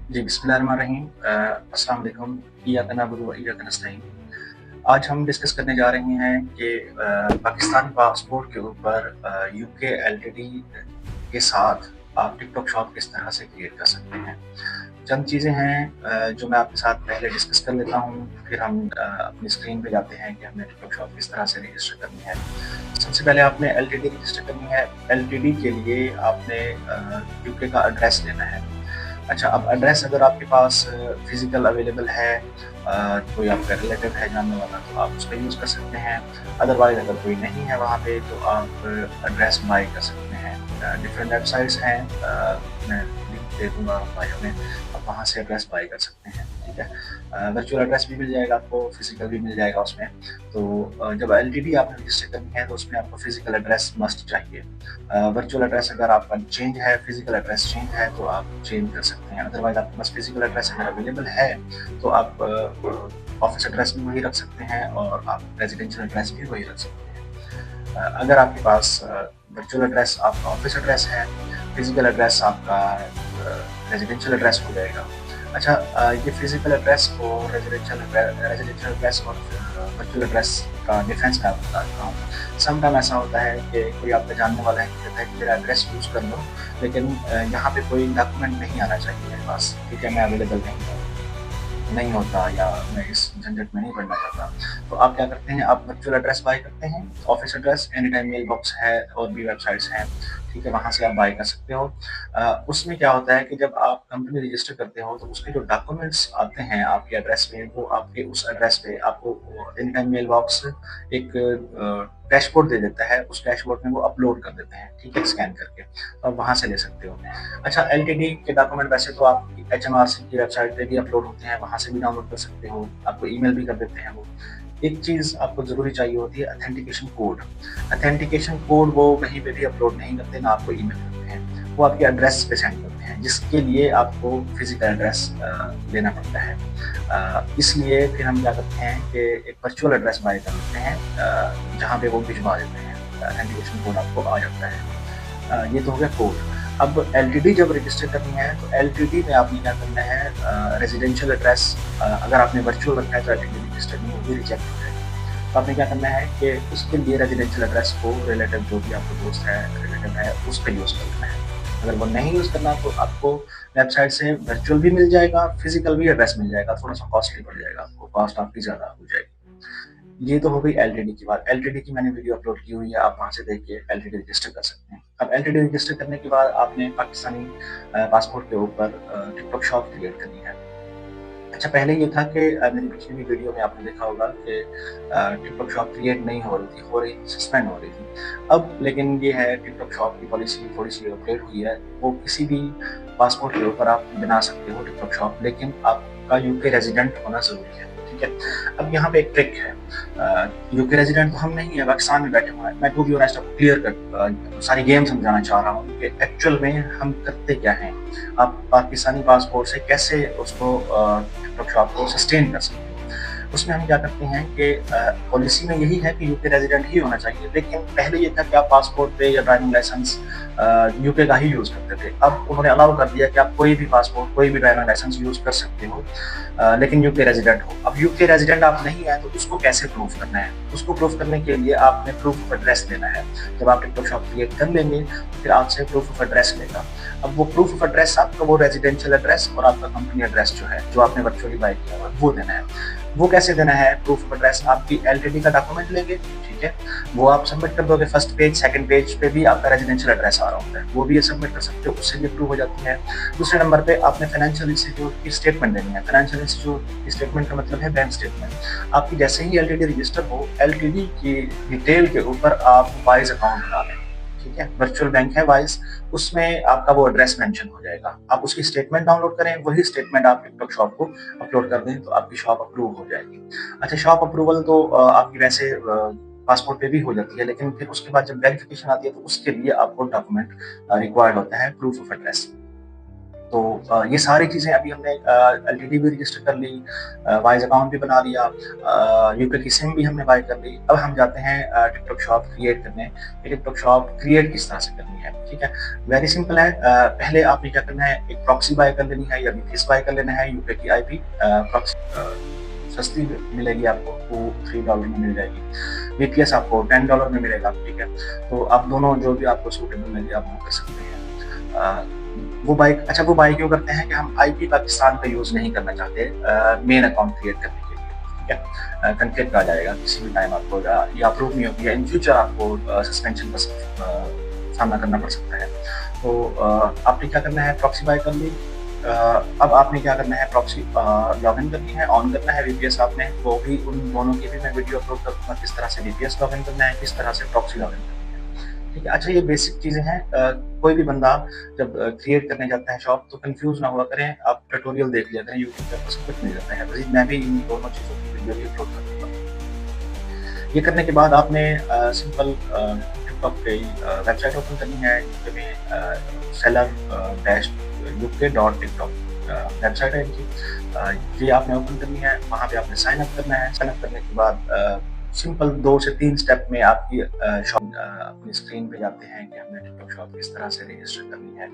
जी, बिस्मिल्लाहिर्रहमानिर्रहीम। अस्सलाम वालेकुम। इय्याका नअबुदु व इय्याका नस्तईन। आज हम डिस्कस करने जा रहे हैं कि पाकिस्तानी पासपोर्ट के ऊपर यूके एलटीडी के साथ आप टिकटॉक शॉप किस तरह से क्रिएट कर सकते हैं। चंद चीज़ें हैं जो मैं आपके साथ पहले डिस्कस कर लेता हूँ, फिर हम अपनी स्क्रीन पे जाते हैं कि हमने टिकटॉक शॉप किस तरह से रजिस्टर करनी है। सबसे पहले आपने एलटीडी रजिस्टर करनी है। एलटीडी के लिए आपने यूके का एड्रेस लेना है। अच्छा, अब एड्रेस अगर आपके पास फिजिकल अवेलेबल है, कोई आपका रिलेटिव है जानने वाला, तो आप उसका यूज़ कर सकते हैं। अदरवाइज अगर कोई नहीं है वहाँ पे तो आप एड्रेस बाय कर सकते हैं। डिफरेंट वेबसाइट्स हैं, मैं लिंक दे दूँगा बायो में, आप वहाँ से एड्रेस बाय कर सकते हैं। ठीक है, वर्चुअल एड्रेस भी मिल जाएगा आपको, फिजिकल भी मिल जाएगा उसमें। तो जब एलटीडी आपने रजिस्टर करनी है तो उसमें आपको फिजिकल एड्रेस मस्ट चाहिए। वर्चुअल एड्रेस अगर आपका चेंज है, फिजिकल एड्रेस चेंज है तो आप चेंज कर सकते हैं। अदरवाइज आपके पास फिजिकल एड्रेस अगर अवेलेबल है तो आप ऑफिस एड्रेस भी वही रख सकते हैं और आप रेजिडेंशियल एड्रेस भी वही रख सकते हैं। अगर आपके पास वर्चुअल एड्रेस आपका ऑफिस एड्रेस है, फिजिकल एड्रेस आपका रेजिडेंशियल एड्रेस हो जाएगा। अच्छा, ये फिजिकल एड्रेस और रेजिडेंशियल एड्रेस और वर्चुअल एड्रेस का डिफरेंस मैं आपको बताता हूँ। समटाइम ऐसा होता है कि कोई आपका जानने वाला है कि कहता है कि मेरा एड्रेस यूज़ कर लो, लेकिन यहाँ पे कोई डॉक्यूमेंट नहीं आना चाहिए मेरे पास। ठीक है, मैं अवेलेबल नहीं होता या मैं इस झंझट में नहीं पड़ना चाहता, तो आप क्या करते हैं, आप वर्चुअल एड्रेस बाय करते हैं। Office address any time mail box है और भी वेबसाइट्स हैं, ठीक है, वहाँ से आप बाय कर सकते हो। उसमें क्या होता है कि जब आप कंपनी रजिस्टर करते हो तो उसके जो डॉक्यूमेंट्स आते हैं आपके एड्रेस पे, वो आपके उस एड्रेस पे आपको एनी टाइम मेल बॉक्स एक डैशबोर्ड दे देता है। उस डैशबोर्ड में वो अपलोड कर देते हैं, ठीक है, स्कैन करके, तो आप वहाँ से ले सकते हो। अच्छा, एलटीडी के डॉक्यूमेंट वैसे तो आप एचएमआरसी की वेबसाइट पे भी अपलोड होते हैं, वहाँ से भी डाउनलोड कर सकते हो, आपको ईमेल भी कर देते हैं वो। एक चीज़ आपको ज़रूरी चाहिए होती है, ऑथेंटिकेशन कोड। ऑथेंटिकेशन कोड वो कहीं पे भी अपलोड नहीं करते, ना आपको ईमेल करते हैं, वो आपके एड्रेस पे सेंड करते हैं, जिसके लिए आपको फिजिकल एड्रेस देना पड़ता है। इसलिए फिर हम क्या करते हैं कि एक वर्चुअल एड्रेस बाय कर लेते हैं, जहाँ पे वो भिजवा देते हैं, ऑथेंटिकेशन कोड आपको आ जाता है। ये तो हो गया कोड। अब एलटीडी जब रजिस्टर करनी है तो एलटीडी में आपने क्या करना है, रेजिडेंशियल एड्रेस अगर आपने वर्चुअल रखा है तो एलटीडी रजिस्टर नहीं होगी, रिजेक्ट हो जाएगी। तो आपने क्या करना है कि उसके लिए रेजिडेंशियल एड्रेस को रिलेटिव जो भी आपको दोस्त है, रिलेटिव है, उस पर यूज़ करना है। अगर वो नहीं यूज़ करना तो आपको वेबसाइट से वर्चुअल भी मिल जाएगा, फिजिकल भी एड्रेस मिल जाएगा, थोड़ा सा कॉस्टली पड़ जाएगा आपको, कॉस्ट आपकी ज़्यादा हो जाएगी। ये तो हो गई एलटीडी की बात। एलटीडी की मैंने वीडियो अपलोड की हुई है, आप वहाँ से देख के एलटीडी रजिस्टर कर सकते हैं। अब एलटीडी रजिस्टर करने के बाद आपने पाकिस्तानी पासपोर्ट के ऊपर टिकटॉक शॉप क्रिएट करनी है। अच्छा, पहले ये था कि मेरी पिछली वीडियो में आपने देखा होगा कि टिकटॉक शॉप क्रिएट नहीं हो रही थी, सस्पेंड हो रही थी। अब लेकिन ये है, टिकटॉक शॉप की पॉलिसी थोड़ी सी अपडेट हुई है, वो किसी भी पासपोर्ट के ऊपर आप बना सकते हो टिकटॉक शॉप, लेकिन आपका यूके रेजिडेंट होना ज़रूरी है। ठीक है, अब यहाँ पे एक ट्रिक है। यूके रेजिडेंट तो हम नहीं है, पाकिस्तान में बैठे हुए हैं। मैं टू बी ऑनेस्ट आपको क्लियर कर सारी गेम समझाना चाह रहा हूँ कि एक्चुअल में हम करते क्या हैं। आप पाकिस्तानी पासपोर्ट से कैसे उसको टिकटॉक शॉप को सस्टेन कर सकते हैं। उसमें हम क्या करते हैं कि पॉलिसी में यही है कि यूके रेजिडेंट ही होना चाहिए, लेकिन पहले ये था कि आप पासपोर्ट पे या ड्राइविंग लाइसेंस यूके का ही यूज़ करते थे। अब उन्होंने अलाउ कर दिया कि आप कोई भी पासपोर्ट, कोई भी ड्राइविंग लाइसेंस यूज़ कर सकते हो, लेकिन यूके रेजिडेंट हो। अब यूके रेजिडेंट आप नहीं है तो उसको कैसे प्रूफ करना है? उसको प्रूफ करने के लिए आपने प्रूफ ऑफ एड्रेस लेना है। जब आप टिकटॉक शॉप क्रिएट कर लेंगे तो फिर आपसे प्रूफ ऑफ एड्रेस लेगा। अब वो प्रूफ ऑफ एड्रेस आपका वो रेजिडेंशियल एड्रेस और आपका कंपनी एड्रेस जो है, जो आपने वर्चुअली बाय किया हुआ, वो देना है। वो कैसे देना है? प्रूफ ऑफ एड्रेस आपकी एलटीडी का डॉक्यूमेंट लेंगे, ठीक है, वो आप सबमिट कर दोगे। फर्स्ट पेज, सेकंड पेज पे भी आपका रेजिडेंशियल एड्रेस आ रहा होता है, वो भी ये सबमिट कर सकते हो, उससे भी अप्रूव हो जाती है। दूसरे नंबर पे आपने फाइनेंशियल इंस्टीट्यूट की स्टेटमेंट देनी है। फाइनेंशियल इंस्टीट्यूट की स्टेटमेंट का मतलब है बैंक स्टेटमेंट। आपकी जैसे ही एलटीडी रजिस्टर हो, एलटीडी की डिटेल के ऊपर आप वाइज अकाउंट बना लें, ठीक है, वर्चुअल बैंक है वाइज, उसमें आपका वो एड्रेस मेंशन हो जाएगा। आप उसकी स्टेटमेंट डाउनलोड करें, वही स्टेटमेंट आप टिकटॉक शॉप को अपलोड कर दें तो आपकी शॉप अप्रूव हो जाएगी। अच्छा, शॉप अप्रूवल तो आपकी वैसे पासपोर्ट पे भी हो जाती है, लेकिन फिर उसके बाद जब वेरिफिकेशन आती है तो उसके लिए आपको डॉक्यूमेंट रिक्वायर्ड होता है, प्रूफ ऑफ एड्रेस। तो ये सारी चीज़ें अभी हमने एलटीडी भी रजिस्टर कर ली, वाइज अकाउंट भी बना लिया, यूके की सिम भी हमने बाय कर ली। अब हम जाते हैं टिकटॉक शॉप क्रिएट करने। टिकटॉक शॉप क्रिएट किस तरह से करनी है, ठीक है? वेरी सिंपल है। पहले आपने क्या करना है, एक प्रॉक्सी बाय कर लेनी है या वीपीएस बाय कर लेना है। यूके की आईपी प्रॉक्सी सस्ती मिलेगी आपको, $2-3 में मिल जाएगी। वीपीएस आपको $10 में मिलेगा, ठीक है? तो आप दोनों जो भी आपको सूटेबल लगे आप वो कर सकते हैं। वो बाय क्यों करते हैं कि हम आईपी पाकिस्तान का यूज़ नहीं करना चाहते मेन अकाउंट क्रिएट करने के लिए, ठीक है? कॉन्फ्लिक्ट आ जाएगा किसी भी टाइम आपको, या अप्रूव नहीं होगी, या इन फ्यूचर आपको सस्पेंशन का सामना करना पड़ सकता है। तो आपने क्या करना है, प्रॉक्सी बाय कर ली। अब आपने क्या करना है, प्रॉक्सी लॉगिन करनी है, ऑन करना है वीपीएस आपने, वो भी उन दोनों की भी मैं वीडियो अपलोड करूँगा, किस तरह से वीपीएस लॉगिन करना है, किस तरह से प्रॉक्सी लॉगिन करनी है, ठीक है? अच्छा, ये बेसिक चीज़ें हैं। कोई भी बंदा जब क्रिएट करने जाता है शॉप तो कन्फ्यूज़ ना हुआ करें, आप ट्यूटोरियल देख लिया करें, यूट्यूब पे सब कुछ मिल जाता है। वही मैं भी इन दोनों चीज़ों की वीडियो भी अपलोड कर दूँगा। ये करने के बाद आपने सिंपल टिकटॉक पे वेबसाइट ओपन करनी है, यूके में सेलर डैश uk.tiktok वेबसाइट है इनकी। ये आपने ओपन करनी है, वहाँ पे आपने साइन अप करना है। साइन अप करने के बाद सिंपल 2 से 3 स्टेप में आपकी शॉप अपनी स्क्रीन पे जाते हैं कि हमने टिकटॉक शॉप किस तरह से रजिस्टर करनी है।